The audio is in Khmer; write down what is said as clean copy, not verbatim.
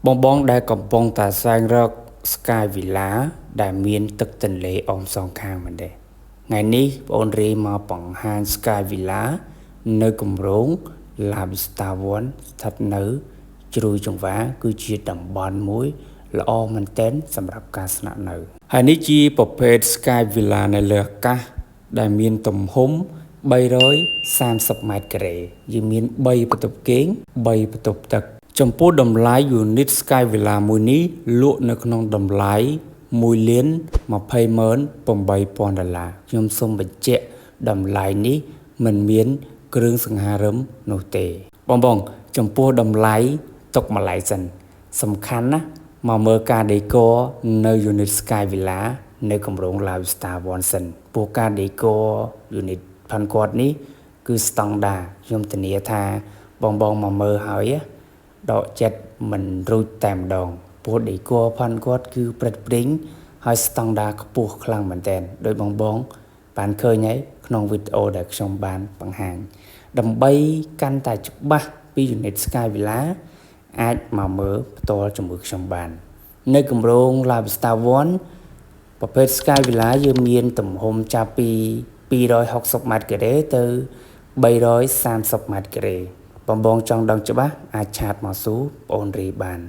បងបងដែលកំពុងតែស្វែងរក Sky Villa ដែលមានទឹកទន្លេអមសងខាងមែនទេថ្ងៃនេះបងអូនរីមកបង្ហាញ Sky Villa នៅគម្រោង La Vista One ស្ថិតនៅជ្រោយចង្វាគឺជាតំបន់មួយល្អមែនទែនសម្រាប់ការស្នាក់នៅហើយនេះជាប្រភេទ Sky Villa នៅលើអាកាសដែលមានទំហំ330ម៉ែត្រការ៉េយើងមាន3បន្ទប់គេង3បន្ទប់ទឹកចំពោះតម្លៃ unit Sky Villa មួយនេះលក់នៅក្នុងតម្លៃ$1,208,000ខ្ញុំសូមបញ្ជាក់តម្លៃនេះមិនមានគ្រឿងសង្ហារឹមនោះទេបងចំពោះតម្លៃទុកម្ល៉េះសិនសំខាន់ណាមកមើលការ decor នៅ unit Sky Villa នៅគម្រោង La Vista One សិនព្រោះការ decor unit ផាន់គាត់នេះគឺស្តង់ដារខ្ញុំធានាថាបងមកមើលហើយដកចិត្តមិនរួចតែម្ដងព្រោះ decor ផាន់គាត់គឺព្រឹត្តព្រិញហើយស្តង់ដារខ្ពស់ខ្លាំងមែនទែនដោយបងបានឃើញហើយក្នុងវីដេអូដែលខ្ញុំបានបង្ហាញដើម្បីកាន់តែច្បាស់ពី unit Sky Villa អាចមកមើលផ្ទាល់ជាមួយខ្ញុំបាននៅគម្រោង La Vista One ប្រភេទ Sky Villa យើងមានទំហំចាប់ពី260ម៉ែត្រការ៉េទៅ330ម៉ែត្រការ៉េបងចង់ដឹងច្បាស់អាចឆាតមកសួរបងអូនរីបាន